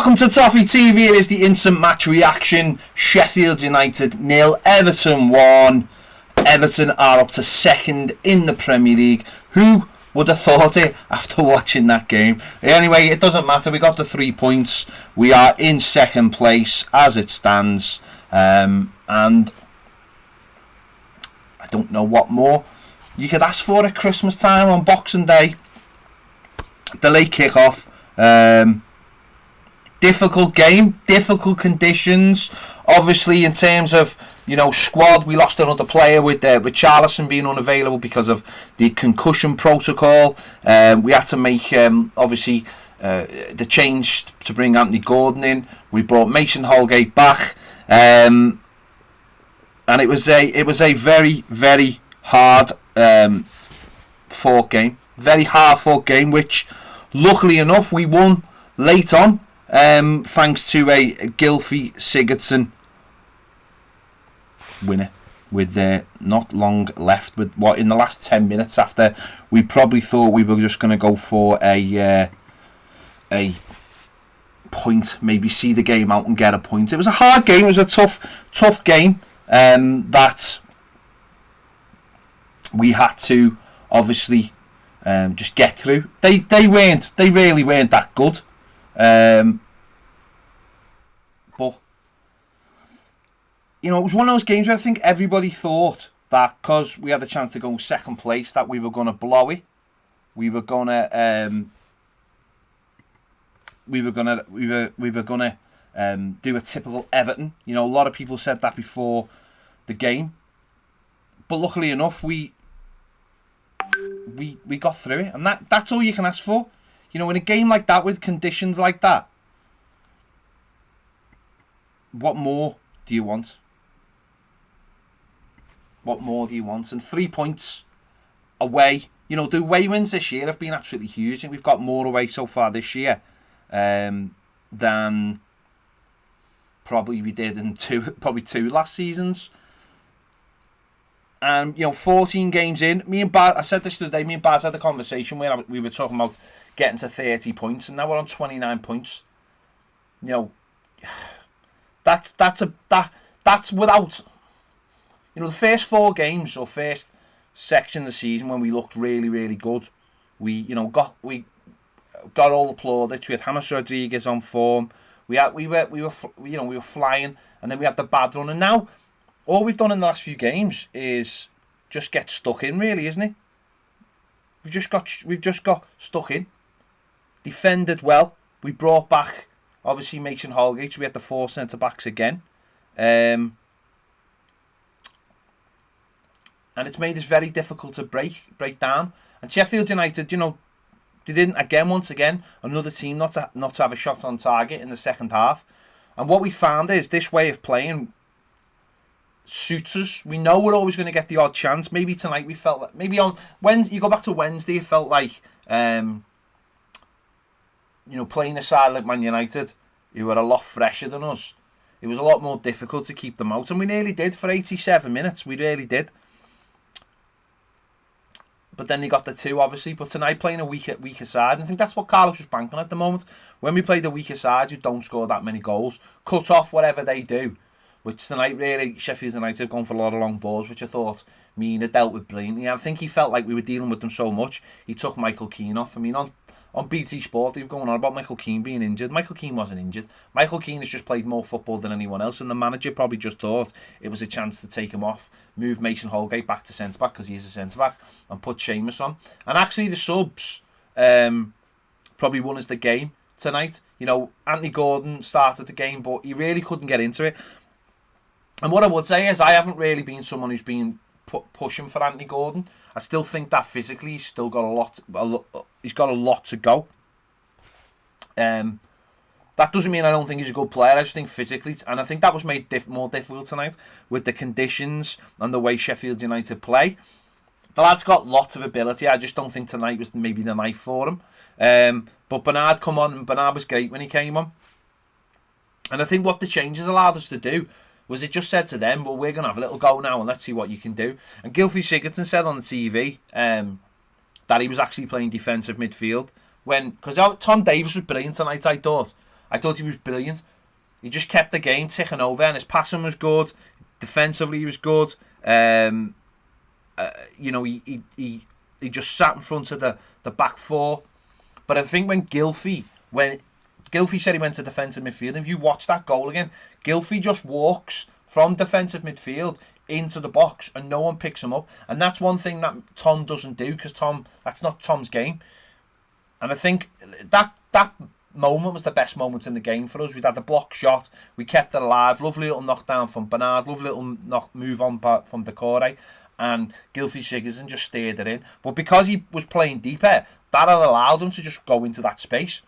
Welcome to Toffee TV. It is the instant match reaction. Sheffield United 0, Everton 1. Everton are up to second in the Premier League. Who would have thought it after watching that game? Anyway, it doesn't matter. We got the 3 points. We are in second place as it stands. And I don't know what more you could ask for at Christmas time on Boxing Day. The late kickoff. Difficult game, difficult conditions. Obviously, in terms of squad, we lost another player with Charlison being unavailable because of the concussion protocol. We had to make obviously the change to bring Anthony Gordon in. We brought Mason Holgate back, and it was a very, very hard fought game. Very hard fought game, which luckily enough we won late on. Thanks to a Gylfi Sigurdsson winner with not long left, with what in the last 10 minutes after we probably thought we were just going to go for a point, maybe see the game out and get a point. It was a hard game. It was a tough game that we had to obviously just get through. They really weren't that good. But it was one of those games where I think everybody thought that because we had the chance to go in second place that we were going to blow it. We were gonna do a typical Everton. A lot of people said that before the game, but luckily enough we got through it, and that's all you can ask for. In a game like that with conditions like that, what more do you want? What more do you want? And 3 points away. The away wins this year have been absolutely huge. And we've got more away so far this year than probably we did in two last seasons. And 14 games in, me and Baz, I said this the other day, me and Baz had a conversation where we were talking about getting to 30 points, and now we're on 29 points. That's without the first 4 games or first section of the season when we looked really, really good. We got all the plaudits. We had James Rodriguez on form. We were flying, and then we had the bad run, and now all we've done in the last few games is just get stuck in, really, isn't it? We've just got stuck in. Defended well. We brought back obviously Mason Holgate. So we had the 4 centre backs again, and it's made us very difficult to break down. And Sheffield United, they didn't once again another team not to have a shot on target in the second half. And what we found is this way of playing suits us. We know we're always going to get the odd chance. Maybe tonight we felt like, maybe on Wednesday, you go back to Wednesday, it felt like playing a side like Man United, who were a lot fresher than us. It was a lot more difficult to keep them out, and we nearly did for 87 minutes. We really did. But then they got the 2, obviously. But tonight, playing a weaker side, and I think that's what Carlos was banking at the moment. When we play the weaker side, who don't score that many goals, cut off whatever they do. Which tonight, really, Sheffield United have gone for a lot of long balls, which I thought Mina dealt with brilliantly. I think he felt like we were dealing with them so much, he took Michael Keane off. I mean, on BT Sport, they were going on about Michael Keane being injured. Michael Keane wasn't injured. Michael Keane has just played more football than anyone else, and the manager probably just thought it was a chance to take him off, move Mason Holgate back to centre-back, because he's a centre-back, and put Seamus on. And actually, the subs probably won us the game tonight. Anthony Gordon started the game, but he really couldn't get into it. And what I would say is I haven't really been someone who's been pushing for Anthony Gordon. I still think that physically he's still got he's got a lot to go. That doesn't mean I don't think he's a good player. I just think physically, and I think that was made more difficult tonight with the conditions and the way Sheffield United play. The lad's got lots of ability. I just don't think tonight was maybe the night for him. But Bernard come on, and Bernard was great when he came on. And I think what the changes allowed us to do was it just said to them, well, we're going to have a little go now and let's see what you can do. And Gylfi Sigurdsson said on the TV that he was actually playing defensive midfield. Because Tom Davies was brilliant tonight, I thought. I thought he was brilliant. He just kept the game ticking over, and his passing was good. Defensively, he was good. You know, he just sat in front of the back four. But I think when Gylfi said he went to defensive midfield, if you watch that goal again, Gylfi just walks from defensive midfield into the box and no one picks him up. And that's one thing that Tom doesn't do, because that's not Tom's game. And I think that moment was the best moment in the game for us. We'd had the block shot, we kept it alive, lovely little knockdown from Bernard, lovely little move on from Decore, and Gylfi Sigurdsson just steered it in. But because he was playing deeper, that had allowed him to just go into that space.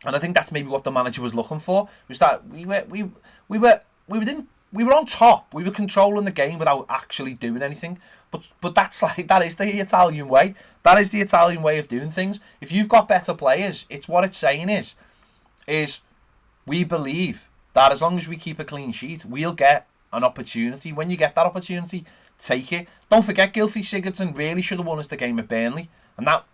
And I think that's maybe what the manager was looking for. Was that we were on top. We were controlling the game without actually doing anything. But that is the Italian way. That is the Italian way of doing things. If you've got better players, it's what it's saying is we believe that as long as we keep a clean sheet, we'll get an opportunity. When you get that opportunity, take it. Don't forget, Gylfi Sigurdsson really should have won us the game at Burnley, and that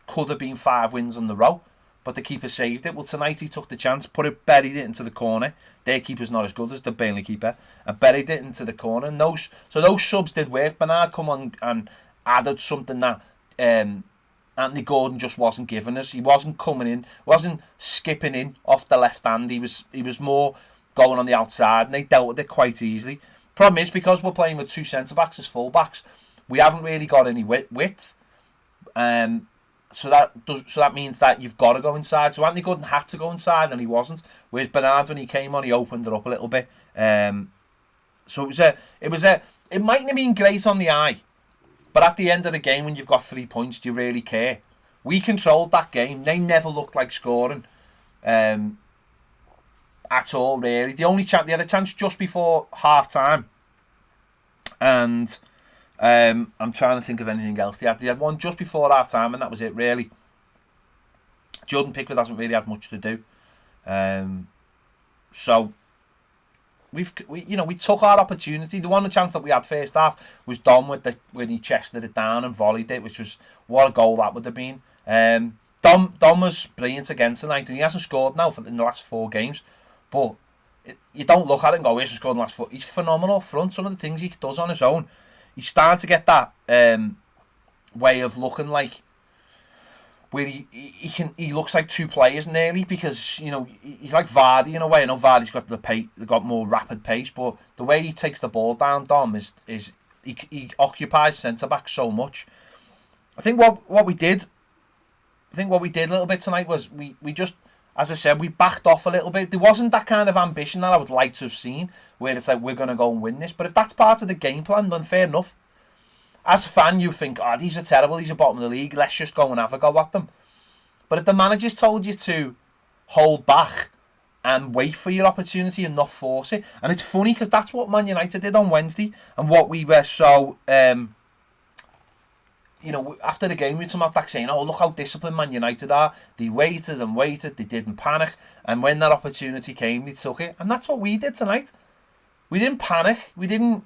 could have been 5 wins in the row, but the keeper saved it. Well, tonight he took the chance, buried it into the corner. Their keeper's not as good as the Burnley keeper, and buried it into the corner. And those subs did work. Bernard come on and added something that Anthony Gordon just wasn't giving us. He wasn't coming in, wasn't skipping in off the left hand. He was more going on the outside, and they dealt with it quite easily. Problem is, because we're playing with 2 centre backs as full backs, we haven't really got any width. So that means that you've got to go inside. So Anthony Gordon had to go inside, and he wasn't. Whereas Bernard, when he came on, he opened it up a little bit. So it mightn't have been great on the eye, but at the end of the game, when you've got 3 points, do you really care? We controlled that game. They never looked like scoring at all, really. They had a chance just before half time, and I'm trying to think of anything else. They had one just before half time, and that was it, really. Jordan Pickford hasn't really had much to do. So we took our opportunity. The one chance that we had first half was Dom when he chested it down and volleyed it, which was what a goal that would have been. Dom was brilliant again tonight, and he hasn't scored now in the last 4 games. But you don't look at it and go, he hasn't scored in the last 4. He's phenomenal up front. Some of the things he does on his own. He's starting to get that way of looking like where he looks like 2 players nearly, because he's like Vardy in a way. I know Vardy's got more rapid pace, but the way he takes the ball down, Dom, is he occupies centre back so much. I think what we did a little bit tonight was we just, as I said, we backed off a little bit. There wasn't that kind of ambition that I would like to have seen, where it's like, we're going to go and win this. But if that's part of the game plan, then fair enough. As a fan, you think, these are terrible, these are bottom of the league, let's just go and have a go at them. But if the manager's told you to hold back and wait for your opportunity and not force it, and it's funny because that's what Man United did on Wednesday, and what we were so... after the game, we were talking about that, saying, look how disciplined Man United are. They waited and waited, they didn't panic, and when that opportunity came, they took it. And that's what we did tonight. We didn't panic, we didn't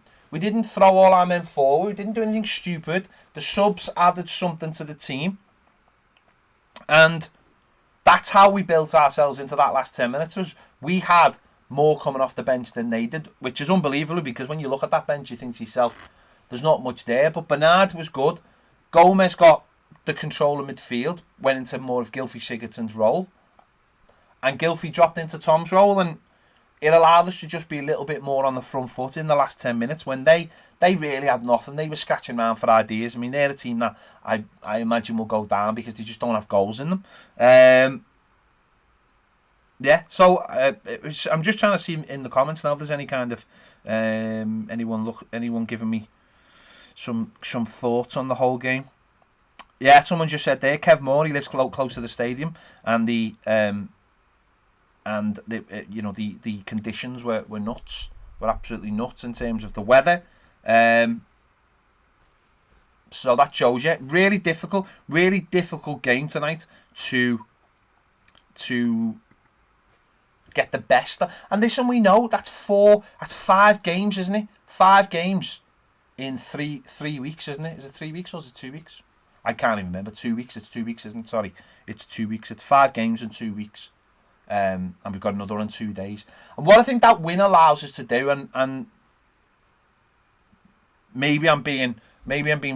throw all our men forward, we didn't do anything stupid. The subs added something to the team, and that's how we built ourselves into that last 10 minutes. Was we had more coming off the bench than they did, which is unbelievable, because when you look at that bench, you think to yourself, there's not much there. But Bernard was good. Gomez got the control of midfield, went into more of Gylfi Sigurdsson's role, and Gylfi dropped into Tom's role, and it allowed us to just be a little bit more on the front foot in the last 10 minutes when they really had nothing. They were scratching around for ideas. I mean, they're a team that I imagine will go down because they just don't have goals in them. So I'm just trying to see in the comments now if there's any kind of anyone giving me some thoughts on the whole game. Yeah, someone just said there, Kev Moore, he lives close to the stadium, and the conditions were nuts, were absolutely nuts in terms of the weather. So that shows you, really difficult game tonight to get the best. And listen, we know that's 5 games, isn't it? 5 games in three weeks, isn't it? Is it 3 weeks or is it 2 weeks? I can't even remember. 2 weeks. It's 2 weeks, isn't it? Sorry, it's 2 weeks. It's 5 games in 2 weeks. and we've got another in 2 days. And what I think that win allows us to do, and maybe I'm being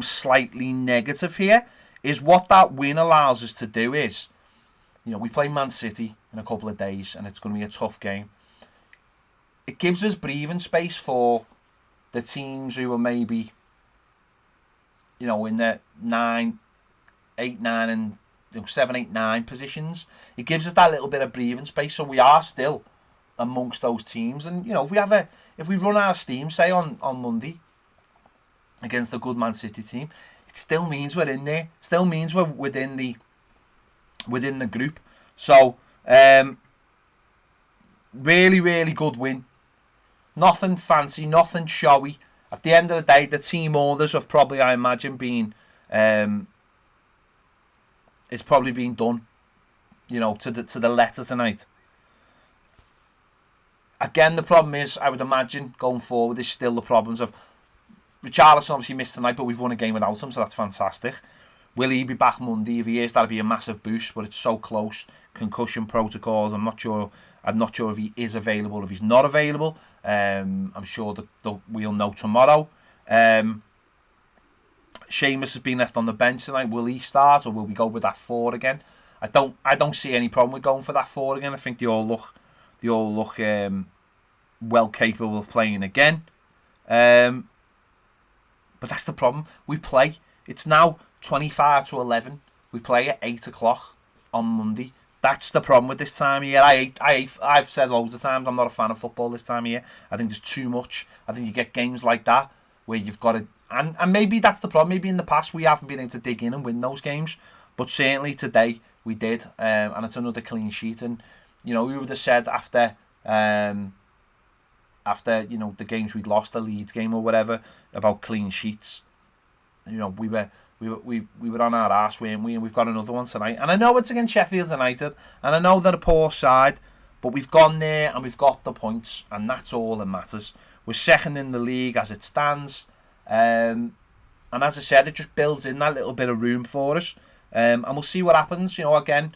slightly negative here, is what that win allows us to do is, we play Man City in a couple of days, and it's going to be a tough game. It gives us breathing space for the teams who are maybe, in the 7, 8, 9 positions. It gives us that little bit of breathing space, so we are still amongst those teams. And if we run out of steam, say on Monday against a good Man City team, it still means we're in there. It still means we're within the group. So really, really good win. Nothing fancy, nothing showy. At the end of the day, the team orders have probably, I imagine, been it's probably been done, to the letter tonight. Again, the problem is, I would imagine, going forward, is still the problems of Richarlison obviously missed tonight, but we've won a game without him, so that's fantastic. Will he be back Monday? If he is, that'll be a massive boost, but it's so close. Concussion protocols, I'm not sure if he is available or if he's not available. I'm sure that we'll know tomorrow. Seamus has been left on the bench tonight. Will he start, or will we go with that 4 again? I don't see any problem with going for that 4 again. I think they all look well capable of playing again. But that's the problem. We play. It's now 25 to 11. We play at 8 o'clock on Monday. That's the problem with this time of year. I've said loads of times I'm not a fan of football this time of year. I think there's too much. I think you get games like that where you've got to... And maybe that's the problem. Maybe in the past we haven't been able to dig in and win those games. But certainly today we did. And it's another clean sheet. And, we would have said after the games we'd lost, the Leeds game or whatever, about clean sheets. We were on our arse, weren't we? And we've got another one tonight. And I know it's against Sheffield United, and I know they're a poor side, but we've gone there and we've got the points, and that's all that matters. We're second in the league as it stands, and as I said, it just builds in that little bit of room for us, and we'll see what happens. Again,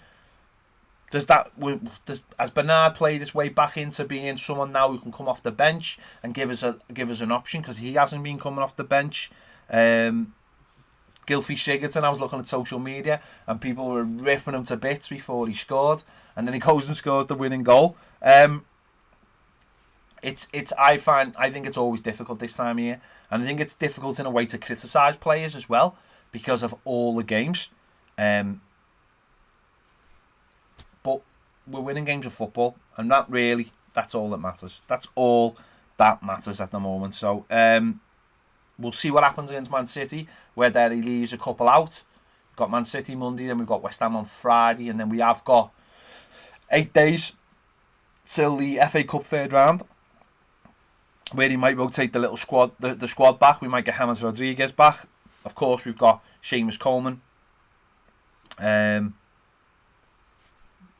as Bernard played his way back into being someone now who can come off the bench and give us an option, because he hasn't been coming off the bench. Gylfi Sigurdsson, I was looking at social media and people were ripping him to bits before he scored, and then he goes and scores the winning goal. I think it's always difficult this time of year, and I think it's difficult in a way to criticise players as well because of all the games. But we're winning games of football, and that's all that matters. That's all that matters at the moment. So we'll see what happens against Man City, whether he leaves a couple out. We've got Man City Monday, then we've got West Ham on Friday, and then we have got 8 days till the FA Cup third round, where he might rotate the little squad, the squad back. We might get James Rodriguez back. Of course, we've got Seamus Coleman. We're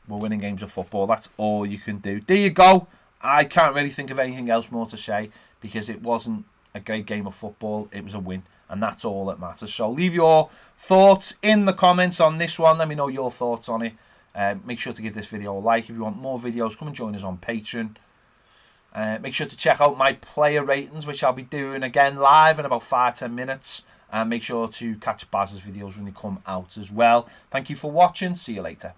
winning games of football. That's all you can do. There you go. I can't really think of anything else more to say, because it wasn't a great game of football. It was a win, and that's all that matters. So leave your thoughts in the comments on this one. Let me know your thoughts on it. Make sure to give this video a like. If you want more videos, come and join us on Patreon. Make sure to check out my player ratings, which I'll be doing again live in about 5-10 minutes. And make sure to catch Baz's videos when they come out as well. Thank you for watching. See you later.